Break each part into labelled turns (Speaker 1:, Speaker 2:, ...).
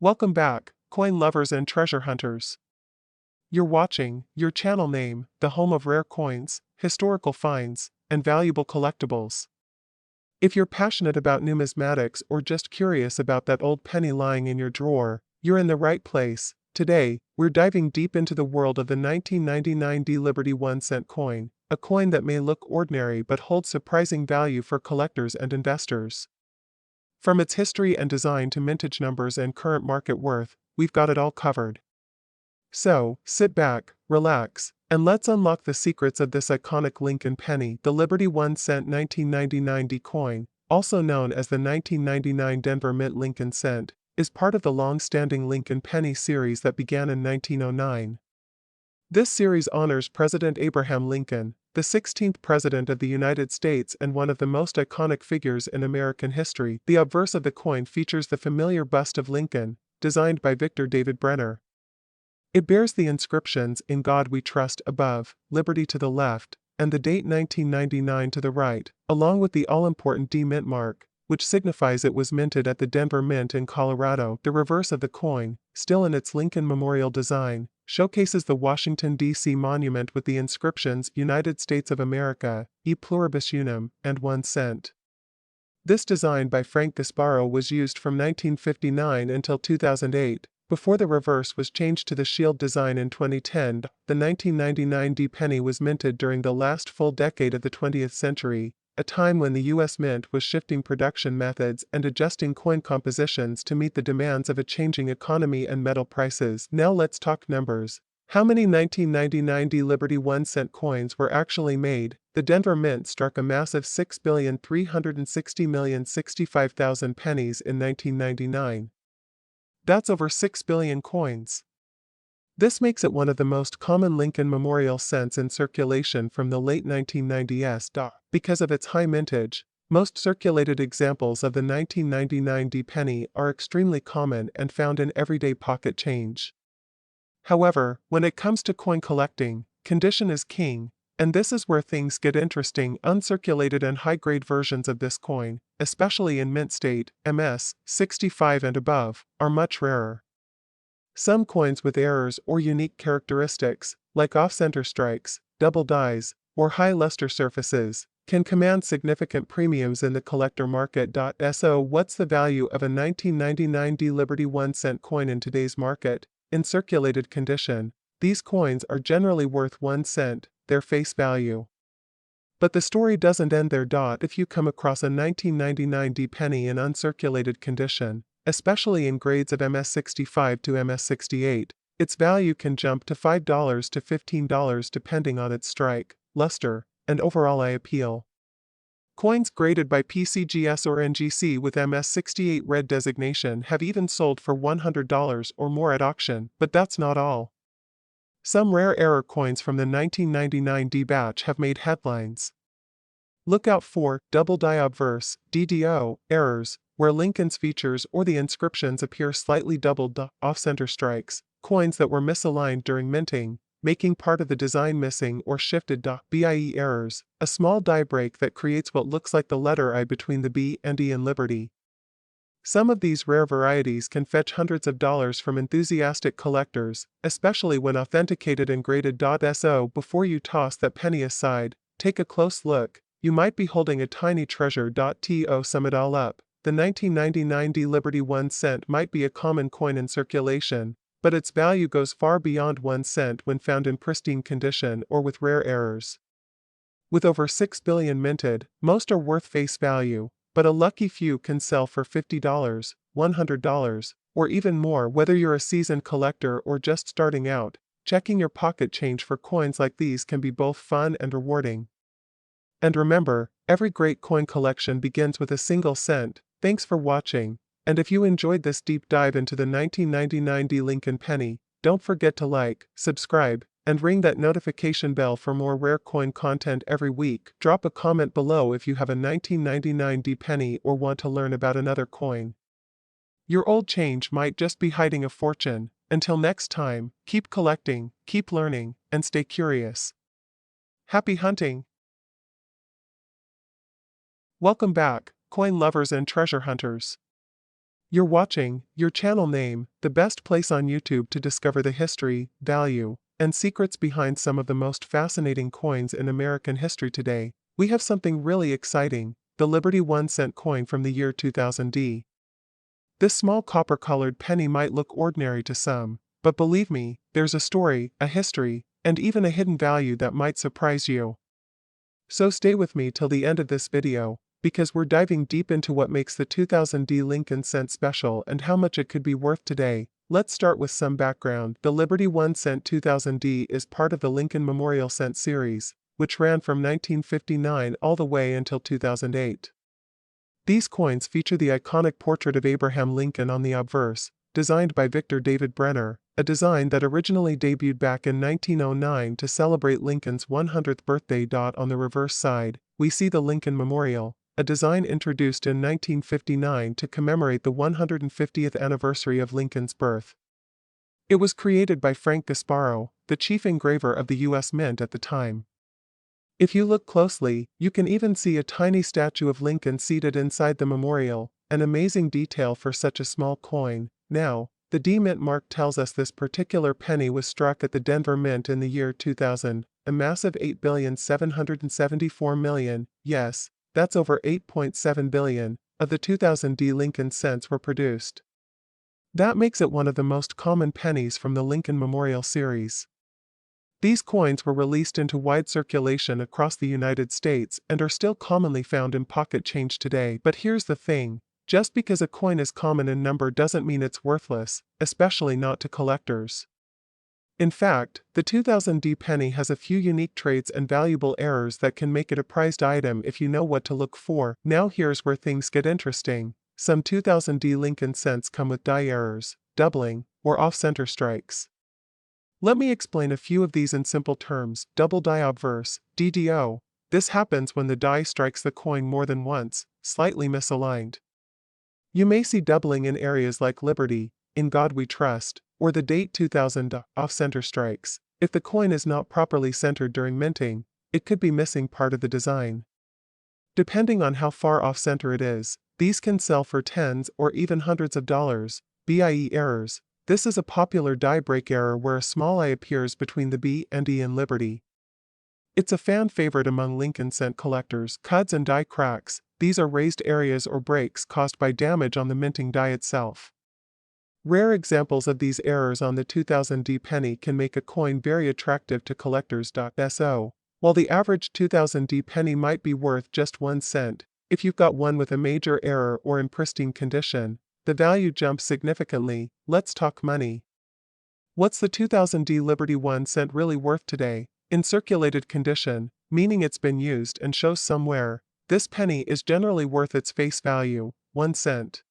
Speaker 1: Welcome back, coin lovers and treasure hunters. You're watching your channel name, the home of rare coins, historical finds, and valuable collectibles. If you're passionate about numismatics or just curious about that old penny lying in your drawer, you're in the right place. Today, we're diving deep into the world of the 1999 D Liberty 1-cent coin, a coin that may look ordinary but holds surprising value for collectors and investors. From its history and design to mintage numbers and current market worth, we've got it all covered. So, sit back, relax, and let's unlock the secrets of this iconic Lincoln penny. The Liberty 1-cent 1999 D coin, also known as the 1999 Denver Mint Lincoln cent, is part of the long-standing Lincoln penny series that began in 1909. This series honors President Abraham Lincoln, the 16th President of the United States and one of the most iconic figures in American history. The obverse of the coin features the familiar bust of Lincoln, designed by Victor David Brenner. It bears the inscriptions "In God We Trust" above, "Liberty" to the left, and the date 1999 to the right, along with the all-important D Mint mark, which signifies it was minted at the Denver Mint in Colorado. The reverse of the coin, still in its Lincoln Memorial design, showcases the Washington, D.C. monument with the inscriptions "United States of America, E Pluribus Unum," and 1 cent. This design by Frank Gasparo was used from 1959 until 2008, before the reverse was changed to the shield design in 2010. The 1999 D penny was minted during the last full decade of the 20th century, a time when the U.S. Mint was shifting production methods and adjusting coin compositions to meet the demands of a changing economy and metal prices. Now let's talk numbers. How many 1999 D Liberty 1-cent coins were actually made? The Denver Mint struck a massive 6,360,065,000 pennies in 1999. That's over 6 billion coins. This makes it one of the most common Lincoln Memorial cents in circulation from the late 1990s. Because of its high mintage, most circulated examples of the 1999 D penny are extremely common and found in everyday pocket change. However, when it comes to coin collecting, condition is king, and this is where things get interesting. Uncirculated and high-grade versions of this coin, especially in mint state, MS 65 and above, are much rarer. Some coins with errors or unique characteristics, like off-center strikes, double dies, or high luster surfaces, can command significant premiums in the collector market. So what's the value of a 1999 D Liberty 1-cent coin in today's market? In circulated condition, these coins are generally worth 1 cent, their face value. But the story doesn't end there. If you come across a 1999 D penny in uncirculated condition, especially in grades of MS 65 to MS 68, its value can jump to $5 to $15 depending on its strike, luster, and overall eye appeal. Coins graded by PCGS or NGC with MS 68 red designation have even sold for $100 or more at auction. But that's not all. Some rare error coins from the 1999 D batch have made headlines. Look out for double die obverse (DDO) errors, where Lincoln's features or the inscriptions appear slightly doubled. Off-center strikes, coins that were misaligned during minting, making part of the design missing or shifted. BIE errors, a small die break that creates what looks like the letter I between the B and E in Liberty. Some of these rare varieties can fetch hundreds of dollars from enthusiastic collectors, especially when authenticated and graded. So before you toss that penny aside, take a close look. You might be holding a tiny treasure. To sum it all up, the 1999 D Liberty 1 cent might be a common coin in circulation, but its value goes far beyond 1 cent when found in pristine condition or with rare errors. With over 6 billion minted, most are worth face value, but a lucky few can sell for $50, $100, or even more. Whether you're a seasoned collector or just starting out, checking your pocket change for coins like these can be both fun and rewarding. And remember, every great coin collection begins with a single cent. Thanks for watching, and if you enjoyed this deep dive into the 1999 D Lincoln penny, don't forget to like, subscribe, and ring that notification bell for more rare coin content every week. Drop a comment below if you have a 1999 D penny or want to learn about another coin. Your old change might just be hiding a fortune. Until next time, keep collecting, keep learning, and stay curious. Happy hunting! Welcome back, coin lovers and treasure hunters. You're watching your channel name, the best place on YouTube to discover the history, value, and secrets behind some of the most fascinating coins in American history today. We have something really exciting, the Liberty 1-cent coin from the year 2000D. This small copper-colored penny might look ordinary to some, but believe me, there's a story, a history, and even a hidden value that might surprise you. So stay with me till the end of this video, because we're diving deep into what makes the 2000D Lincoln cent special and how much it could be worth today. Let's start with some background. The Liberty 1 cent 2000D is part of the Lincoln Memorial Cent series, which ran from 1959 all the way until 2008. These coins feature the iconic portrait of Abraham Lincoln on the obverse, designed by Victor David Brenner, a design that originally debuted back in 1909 to celebrate Lincoln's 100th birthday. On the reverse side, we see the Lincoln Memorial, a design introduced in 1959 to commemorate the 150th anniversary of Lincoln's birth. It was created by Frank Gasparo, the chief engraver of the U.S. Mint at the time. If you look closely, you can even see a tiny statue of Lincoln seated inside the memorial, an amazing detail for such a small coin. Now, the D Mint mark tells us this particular penny was struck at the Denver Mint in the year 2000, a massive 8,774,000,000, yes, that's over 8.7 billion, of the 2000D Lincoln cents were produced. That makes it one of the most common pennies from the Lincoln Memorial series. These coins were released into wide circulation across the United States and are still commonly found in pocket change today. But here's the thing, just because a coin is common in number doesn't mean it's worthless, especially not to collectors. In fact, the 2000D penny has a few unique traits and valuable errors that can make it a prized item if you know what to look for. Now here's where things get interesting. Some 2000D Lincoln cents come with die errors, doubling, or off-center strikes. Let me explain a few of these in simple terms. Double die obverse, DDO. This happens when the die strikes the coin more than once, slightly misaligned. You may see doubling in areas like Liberty, In God We Trust, or the date 2000. Off-center strikes. If the coin is not properly centered during minting, it could be missing part of the design. Depending on how far off-center it is, these can sell for tens or even hundreds of dollars. BIE errors. This is a popular die break error where a small I appears between the B and E in Liberty. It's a fan favorite among Lincoln cent collectors. Cuds and die cracks. These are raised areas or breaks caused by damage on the minting die itself. Rare examples of these errors on the 2000D penny can make a coin very attractive to collectors. So, while the average 2000D penny might be worth just 1 cent, if you've got one with a major error or in pristine condition, the value jumps significantly. Let's talk money. What's the 2000D Liberty 1 cent really worth today? In circulated condition, meaning it's been used and shows some wear, this penny is generally worth its face value, 1 cent.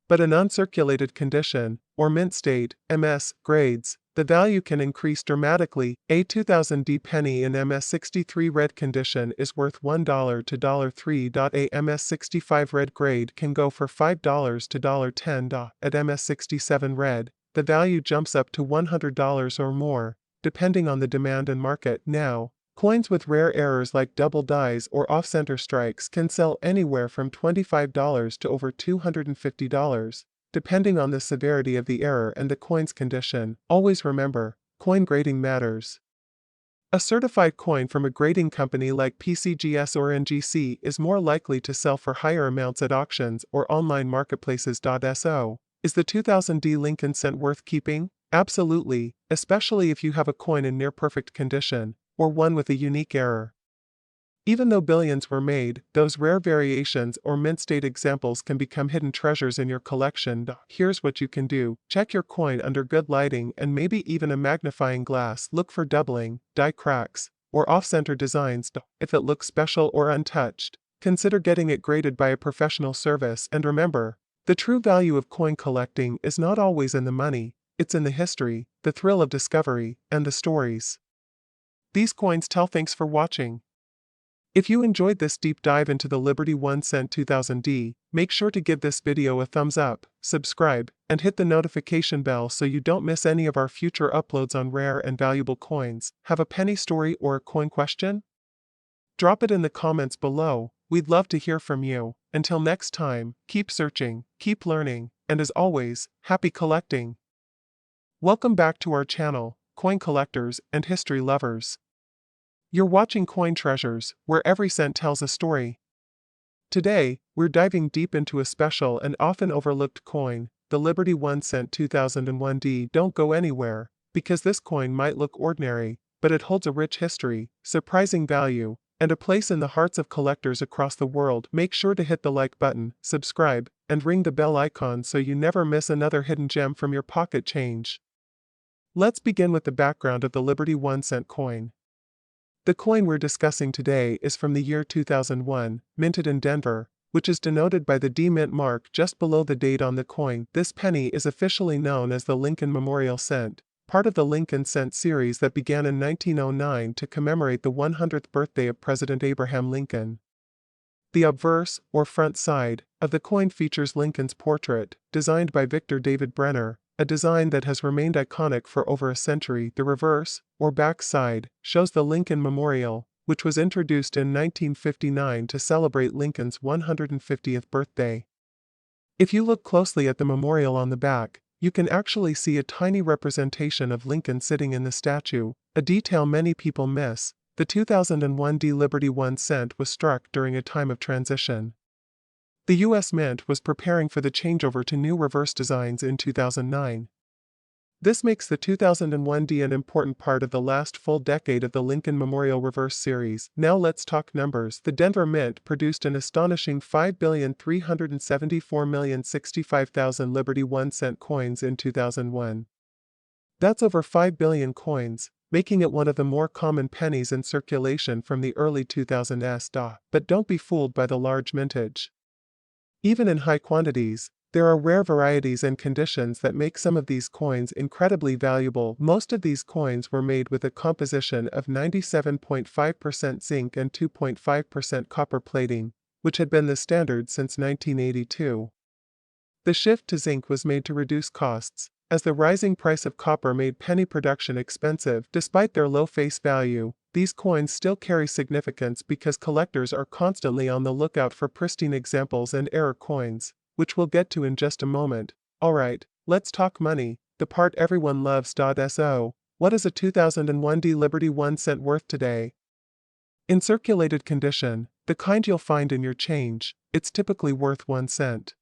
Speaker 1: But in uncirculated condition, or mint state, MS, grades, the value can increase dramatically. A 2000D penny in MS63 red condition is worth $1 to $3. A MS65 red grade can go for $5 to $10. At MS67 red, the value jumps up to $100 or more, depending on the demand and market. Now, coins with rare errors like double dies or off-center strikes can sell anywhere from $25 to over $250. Depending on the severity of the error and the coin's condition. Always remember, coin grading matters. A certified coin from a grading company like PCGS or NGC is more likely to sell for higher amounts at auctions or online marketplaces. So, is the 2000D Lincoln cent worth keeping? Absolutely, especially if you have a coin in near-perfect condition, or one with a unique error. Even though billions were made, those rare variations or mint state examples can become hidden treasures in your collection. Here's what you can do. Check your coin under good lighting and maybe even a magnifying glass. Look for doubling, die cracks, or off-center designs. If it looks special or untouched, consider getting it graded by a professional service. And remember, the true value of coin collecting is not always in the money, it's in the history, the thrill of discovery, and the stories these coins tell. Thanks for watching. If you enjoyed this deep dive into the Liberty 1 cent 2000D, make sure to give this video a thumbs up, subscribe, and hit the notification bell so you don't miss any of our future uploads on rare and valuable coins. Have a penny story or a coin question? Drop it in the comments below, we'd love to hear from you. Until next time, keep searching, keep learning, and as always, happy collecting. Welcome back to our channel, coin collectors and history lovers. You're watching Coin Treasures, where every cent tells a story. Today, we're diving deep into a special and often overlooked coin, the Liberty 1 cent 2001D. Don't go anywhere, because this coin might look ordinary, but it holds a rich history, surprising value, and a place in the hearts of collectors across the world. Make sure to hit the like button, subscribe, and ring the bell icon so you never miss another hidden gem from your pocket change. Let's begin with the background of the Liberty 1 cent coin. The coin we're discussing today is from the year 2001, minted in Denver, which is denoted by the D mint mark just below the date on the coin. This penny is officially known as the Lincoln Memorial Cent, part of the Lincoln Cent series that began in 1909 to commemorate the 100th birthday of President Abraham Lincoln. The obverse, or front side, of the coin features Lincoln's portrait, designed by Victor David Brenner, a design that has remained iconic for over a century. The reverse, or back side, shows the Lincoln Memorial, which was introduced in 1959 to celebrate Lincoln's 150th birthday. If you look closely at the memorial on the back, you can actually see a tiny representation of Lincoln sitting in the statue, a detail many people miss. The 2001 D Liberty 1 cent was struck during a time of transition. The U.S. Mint was preparing for the changeover to new reverse designs in 2009. This makes the 2001 D an important part of the last full decade of the Lincoln Memorial Reverse series. Now let's talk numbers. The Denver Mint produced an astonishing 5,374,065,000 Liberty 1 cent coins in 2001. That's over 5 billion coins, making it one of the more common pennies in circulation from the early 2000s. But don't be fooled by the large mintage. Even in high quantities, there are rare varieties and conditions that make some of these coins incredibly valuable. Most of these coins were made with a composition of 97.5% zinc and 2.5% copper plating, which had been the standard since 1982. The shift to zinc was made to reduce costs, as the rising price of copper made penny production expensive. Despite their low face value, these coins still carry significance because collectors are constantly on the lookout for pristine examples and error coins, which we'll get to in just a moment. Alright, let's talk money, the part everyone loves. So, what is a 2001 D Liberty 1 cent worth today? In circulated condition, the kind you'll find in your change, it's typically worth 1 cent.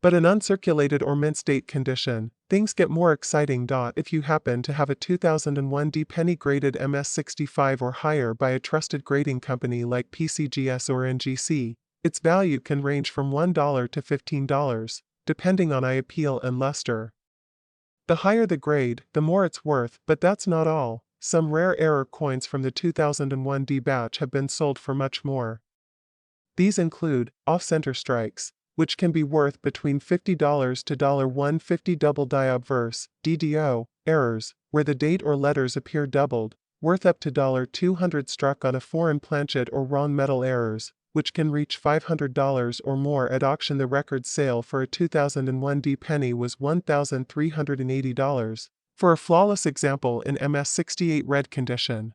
Speaker 1: But in uncirculated or mint state condition, things get more exciting. If you happen to have a 2001 D penny graded MS65 or higher by a trusted grading company like PCGS or NGC, its value can range from $1 to $15, depending on eye appeal and luster. The higher the grade, the more it's worth, but that's not all. Some rare error coins from the 2001 D batch have been sold for much more. These include off-center strikes, which can be worth between $50 to $150. Double die obverse, DDO, errors, where the date or letters appear doubled, worth up to $200. Struck on a foreign planchet or wrong metal errors, which can reach $500 or more at auction. The record sale for a 2001 D penny was $1,380, for a flawless example in MS68 red condition.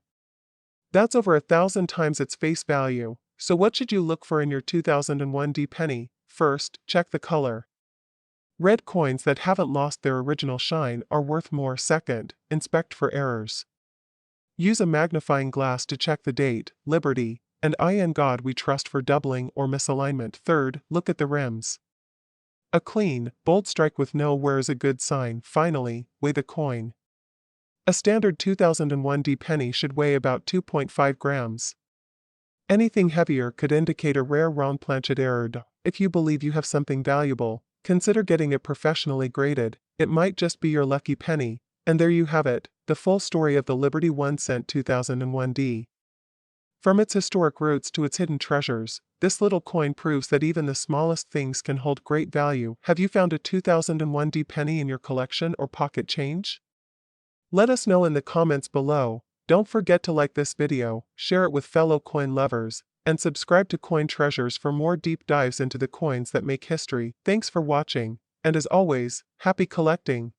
Speaker 1: That's over 1,000 times its face value. So what should you look for in your 2001 D penny? First, check the color. Red coins that haven't lost their original shine are worth more. Second, inspect for errors. Use a magnifying glass to check the date, Liberty, and in God we trust for doubling or misalignment. Third, look at the rims. A clean, bold strike with no wear is a good sign. Finally, weigh the coin. A standard 2001 D penny should weigh about 2.5 grams. Anything heavier could indicate a rare round planchet error. If you believe you have something valuable, consider getting it professionally graded. It might just be your lucky penny. And there you have it, the full story of the Liberty 1 cent 2001 D. From its historic roots to its hidden treasures, this little coin proves that even the smallest things can hold great value. Have you found a 2001 D penny in your collection or pocket change? Let us know in the comments below. Don't forget to like this video, share it with fellow coin lovers, and subscribe to Coin Treasures for more deep dives into the coins that make history. Thanks for watching, and as always, happy collecting!